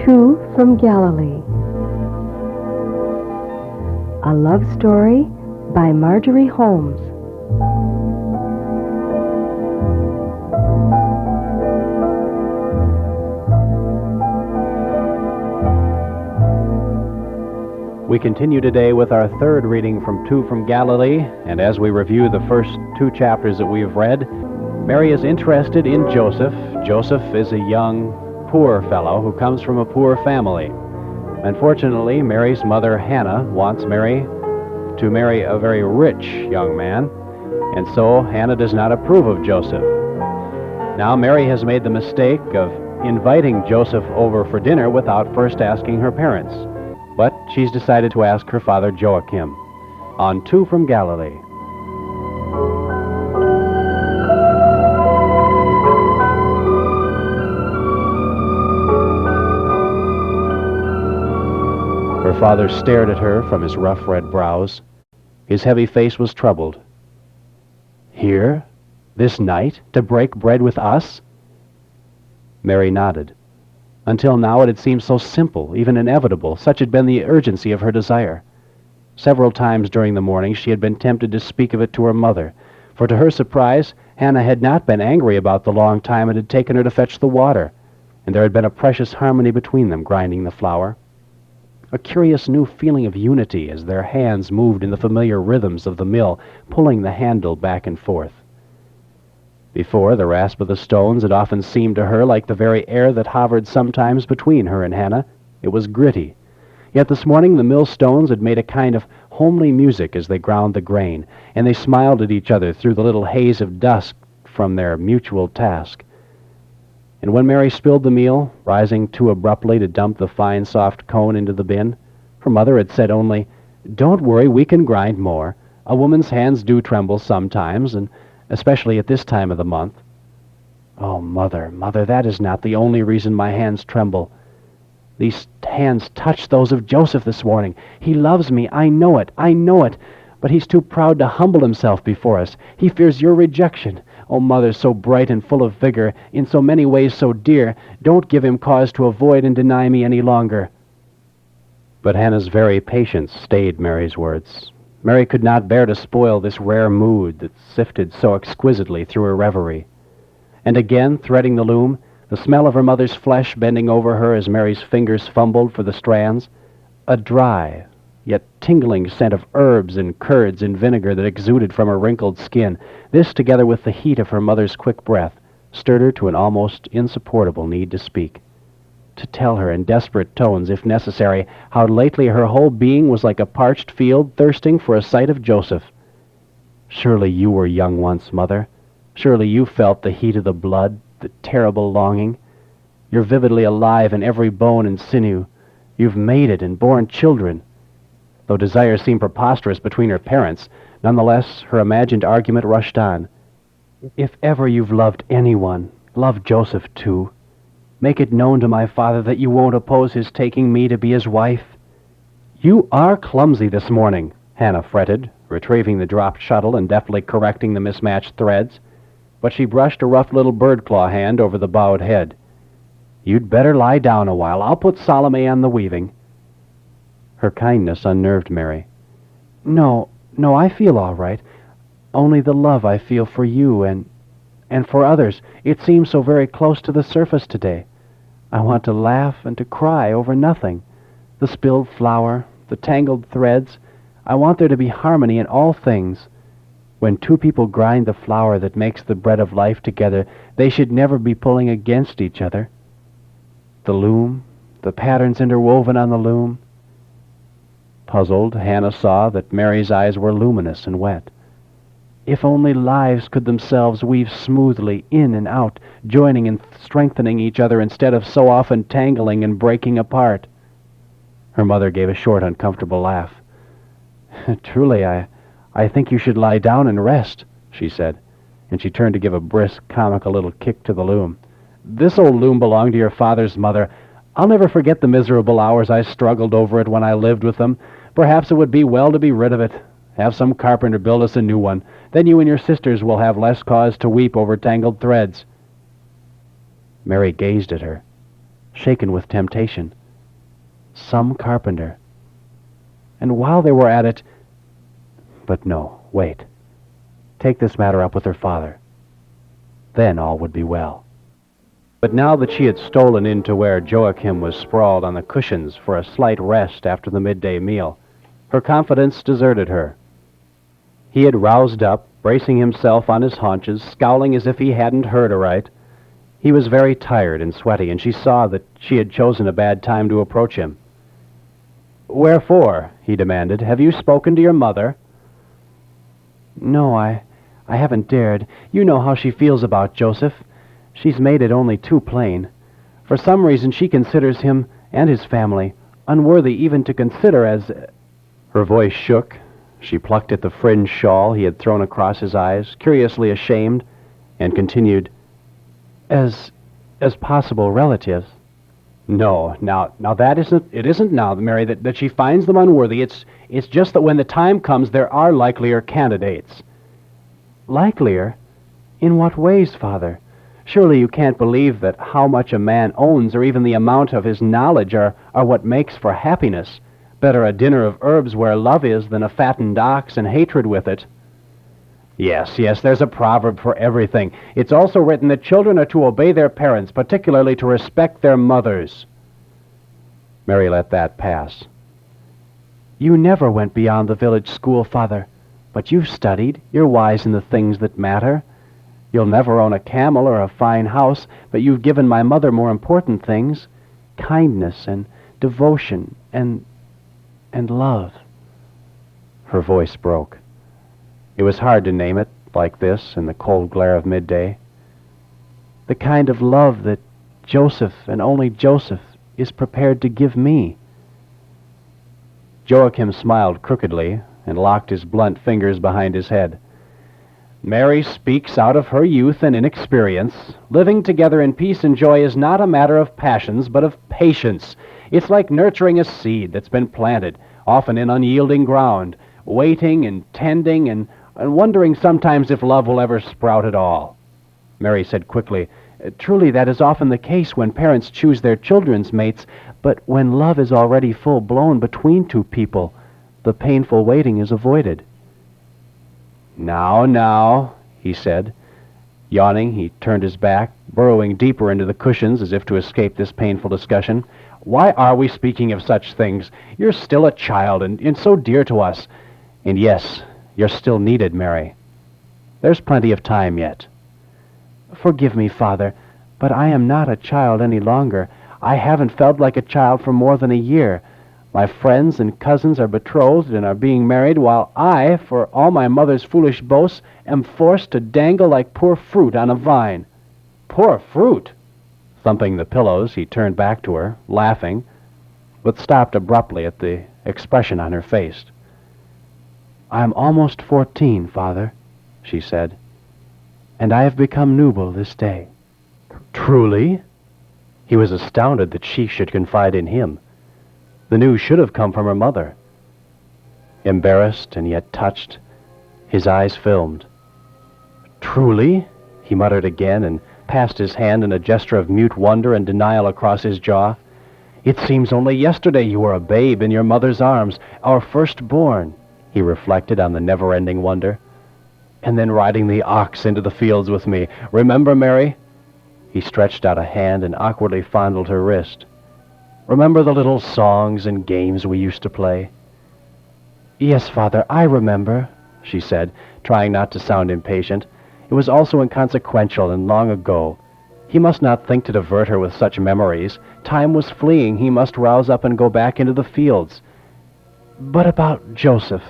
Two from Galilee. A love story by Marjorie Holmes. We continue today with our third reading from Two from Galilee, and as we review the first two chapters that we have read, Mary is interested in Joseph. Joseph is a young, poor fellow who comes from a poor family. Unfortunately, Mary's mother, Hannah, wants Mary to marry a very rich young man, and so Hannah does not approve of Joseph. Now, Mary has made the mistake of inviting Joseph over for dinner without first asking her parents. But she's decided to ask her father Joachim on Two from Galilee. Her father stared at her from his rough red brows. His heavy face was troubled. Here? This night? To break bread with us? Mary nodded. Until now it had seemed so simple, even inevitable. Such had been the urgency of her desire. Several times during the morning she had been tempted to speak of it to her mother, for to her surprise, Hannah had not been angry about the long time it had taken her to fetch the water, and there had been a precious harmony between them grinding the flour. A curious new feeling of unity as their hands moved in the familiar rhythms of the mill, pulling the handle back and forth. Before, the rasp of the stones had often seemed to her like the very air that hovered sometimes between her and Hannah. It was gritty. Yet this morning the millstones had made a kind of homely music as they ground the grain, and they smiled at each other through the little haze of dust from their mutual task. And when Mary spilled the meal, rising too abruptly to dump the fine, soft cone into the bin, her mother had said only, "Don't worry, we can grind more. A woman's hands do tremble sometimes, and especially at this time of the month." "Oh, Mother, that is not the only reason my hands tremble. These hands touched those of Joseph this morning. He loves me, I know it, but he's too proud to humble himself before us. He fears your rejection. Oh, Mother, so bright and full of vigor, in so many ways so dear, don't give him cause to avoid and deny me any longer." But Hannah's very patience stayed Mary's words. Mary could not bear to spoil this rare mood that sifted so exquisitely through her reverie. And again, threading the loom, the smell of her mother's flesh bending over her as Mary's fingers fumbled for the strands, a dry, yet tingling scent of herbs and curds and vinegar that exuded from her wrinkled skin, this together with the heat of her mother's quick breath, stirred her to an almost insupportable need to speak. To tell her in desperate tones, if necessary, how lately her whole being was like a parched field thirsting for a sight of Joseph. Surely you were young once, Mother. Surely you felt the heat of the blood, the terrible longing. You're vividly alive in every bone and sinew. You've mated and borne children. Though desire seemed preposterous between her parents, nonetheless her imagined argument rushed on. If ever you've loved anyone, love Joseph too. Make it known to my father that you won't oppose his taking me to be his wife. You are clumsy this morning, Hannah fretted, retrieving the dropped shuttle and deftly correcting the mismatched threads. But she brushed a rough little bird-claw hand over the bowed head. You'd better lie down a while. I'll put Salome on the weaving. Her kindness unnerved Mary. No, I feel all right. Only the love I feel for you and for others, it seems so very close to the surface today. I want to laugh and to cry over nothing. The spilled flour, the tangled threads. I want there to be harmony in all things. When two people grind the flour that makes the bread of life together, they should never be pulling against each other. The loom, the patterns interwoven on the loom. Puzzled, Hannah saw that Mary's eyes were luminous and wet. If only lives could themselves weave smoothly in and out, joining and strengthening each other instead of so often tangling and breaking apart. Her mother gave a short, uncomfortable laugh. Truly, I think you should lie down and rest, she said, and she turned to give a brisk, comical little kick to the loom. This old loom belonged to your father's mother. I'll never forget the miserable hours I struggled over it when I lived with them. Perhaps it would be well to be rid of it. Have some carpenter build us a new one. Then you and your sisters will have less cause to weep over tangled threads. Mary gazed at her, shaken with temptation. some carpenter. And while they were at it... But no, wait. Take this matter up with her father. Then all would be well. But now that she had stolen into where Joachim was sprawled on the cushions for a slight rest after the midday meal, her confidence deserted her. He had roused up, bracing himself on his haunches, scowling as if he hadn't heard aright. He was very tired and sweaty, and she saw that she had chosen a bad time to approach him. "Wherefore?" he demanded. "Have you spoken to your mother?" "No, I haven't dared. You know how she feels about Joseph. She's made it only too plain. For some reason she considers him and his family unworthy even to consider as..." Her voice shook. She plucked at the fringed shawl he had thrown across his eyes, curiously ashamed, and continued, As possible relatives." "No, now it isn't now, Mary, that she finds them unworthy. It's just that when the time comes, there are likelier candidates." "Likelier? In what ways, Father? Surely you can't believe that how much a man owns or even the amount of his knowledge are what makes for happiness. Better a dinner of herbs where love is than a fattened ox and hatred with it." Yes, there's a proverb for everything. It's also written that children are to obey their parents, particularly to respect their mothers. Mary let that pass. "You never went beyond the village school, Father, but you've studied. You're wise in the things that matter. You'll never own a camel or a fine house, but you've given my mother more important things, kindness and devotion and love." Her voice broke. It was hard to name it like this in the cold glare of midday. "The kind of love that Joseph and only Joseph is prepared to give me." Joachim smiled crookedly and locked his blunt fingers behind his head. "Mary speaks out of her youth and inexperience. Living together in peace and joy is not a matter of passions, but of patience. It's like nurturing a seed that's been planted, often in unyielding ground, waiting and tending and wondering sometimes if love will ever sprout at all." Mary said quickly, "Truly that is often the case when parents choose their children's mates, but when love is already full-blown between two people, the painful waiting is avoided." Now, he said. Yawning, he turned his back, burrowing deeper into the cushions as if to escape this painful discussion. "Why are we speaking of such things? You're still a child and so dear to us. And yes, you're still needed, Mary. There's plenty of time yet." "Forgive me, Father, but I am not a child any longer. I haven't felt like a child for more than a year. My friends and cousins are betrothed and are being married, while I, for all my mother's foolish boasts, am forced to dangle like poor fruit on a vine." "Poor fruit!" Thumping the pillows, he turned back to her, laughing, but stopped abruptly at the expression on her face. "I'm almost 14, Father," she said, "and I have become nubile this day." "Truly?" He was astounded that she should confide in him. The news should have come from her mother. Embarrassed and yet touched, his eyes filmed. "Truly?" he muttered again and passed his hand in a gesture of mute wonder and denial across his jaw. "It seems only yesterday you were a babe in your mother's arms, our firstborn," he reflected on the never-ending wonder. "And then riding the ox into the fields with me. Remember, Mary?" He stretched out a hand and awkwardly fondled her wrist. "Remember the little songs and games we used to play?" "Yes, Father, I remember," she said, trying not to sound impatient. It was all so inconsequential and long ago. He must not think to divert her with such memories. Time was fleeing. He must rouse up and go back into the fields. "But about Joseph.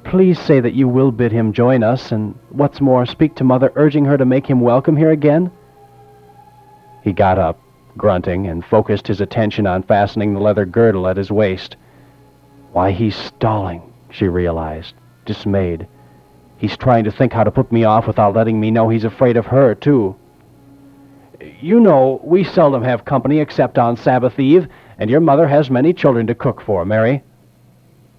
Please say that you will bid him join us, and what's more, speak to Mother, urging her to make him welcome here again." He got up, grunting, and focused his attention on fastening the leather girdle at his waist. "Why, he's stalling," she realized, dismayed. "He's trying to think how to put me off without letting me know he's afraid of her, too." "You know, we seldom have company except on Sabbath Eve, and your mother has many children to cook for, Mary."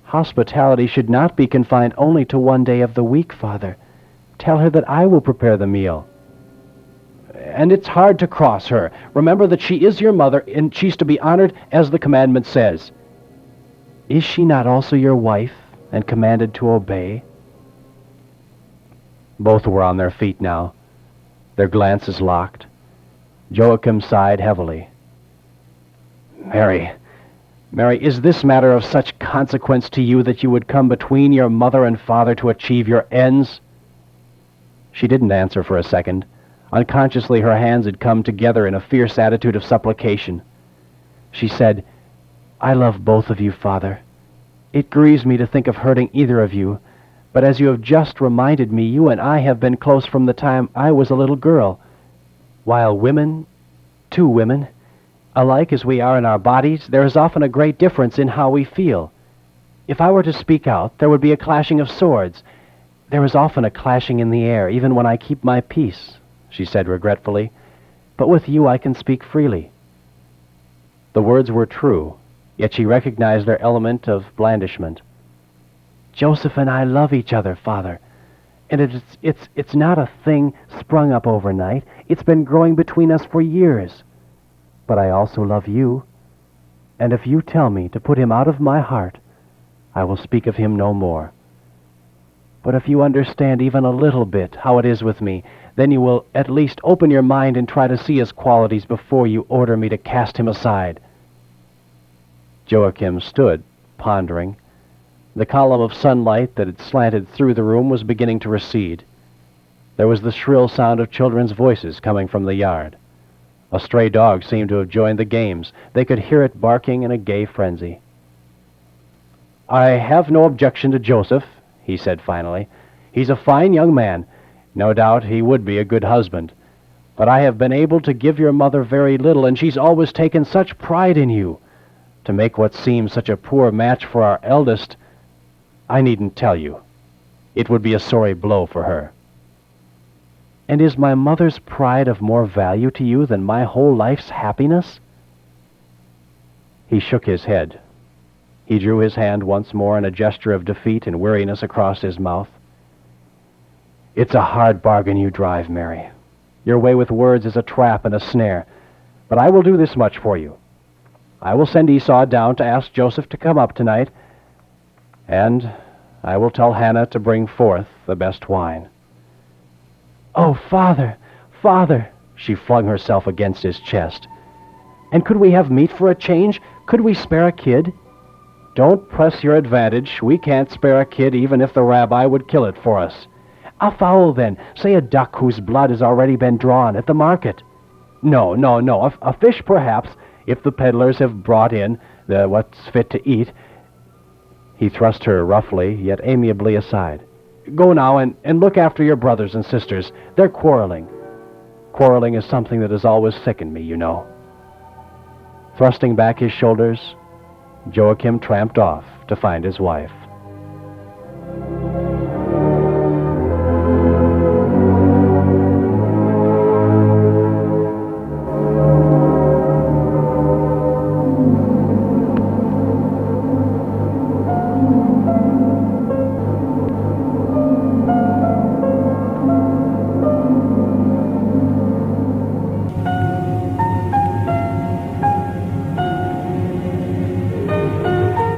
"Hospitality should not be confined only to one day of the week, Father. Tell her that I will prepare the meal." and it's hard to cross her. Remember that she is your mother, and she's to be honored as the commandment says. Is she not also your wife, and commanded to obey? Both were on their feet now, their glances locked. Joachim sighed heavily. Mary, is this matter of such consequence to you that you would come between your mother and father to achieve your ends? She didn't answer for a second. Unconsciously, her hands had come together in a fierce attitude of supplication. She said, I love both of you, Father. It grieves me to think of hurting either of you, but as you have just reminded me, you and I have been close from the time I was a little girl. While women, two women, alike as we are in our bodies, there is often a great difference in how we feel. If I were to speak out, there would be a clashing of swords. There is often a clashing in the air, even when I keep my peace, she said regretfully. But with you I can speak freely. The words were true, yet she recognized their element of blandishment. Joseph and I love each other, Father, and it's not a thing sprung up overnight. It's been growing between us for years. But I also love you, and if you tell me to put him out of my heart, I will speak of him no more. But if you understand even a little bit how it is with me, then you will at least open your mind and try to see his qualities before you order me to cast him aside. Joachim stood, pondering. The column of sunlight that had slanted through the room was beginning to recede. There was the shrill sound of children's voices coming from the yard. A stray dog seemed to have joined the games. They could hear it barking in a gay frenzy. I have no objection to Joseph, he said finally. He's a fine young man. No doubt he would be a good husband. But I have been able to give your mother very little, and she's always taken such pride in you. To make what seems such a poor match for our eldest, I needn't tell you. It would be a sorry blow for her. And is my mother's pride of more value to you than my whole life's happiness? He shook his head. He drew his hand once more in a gesture of defeat and weariness across his mouth. It's a hard bargain you drive, Mary. Your way with words is a trap and a snare. But I will do this much for you. I will send Esau down to ask Joseph to come up tonight, and I will tell Hannah to bring forth the best wine. Oh, Father, Father, she flung herself against his chest. And could we have meat for a change? Could we spare a kid? Don't press your advantage. We can't spare a kid even if the rabbi would kill it for us. A fowl, then. Say a duck whose blood has already been drawn at the market. No. A fish, perhaps, if the peddlers have brought in what's fit to eat. He thrust her roughly, yet amiably aside. Go now and look after your brothers and sisters. They're quarreling. Quarreling is something that has always sickened me, you know. Thrusting back his shoulders, Joachim tramped off to find his wife.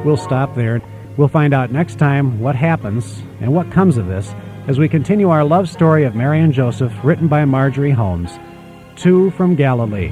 We'll stop there. We'll find out next time what happens and what comes of this as we continue our love story of Mary and Joseph, written by Marjorie Holmes, Two from Galilee.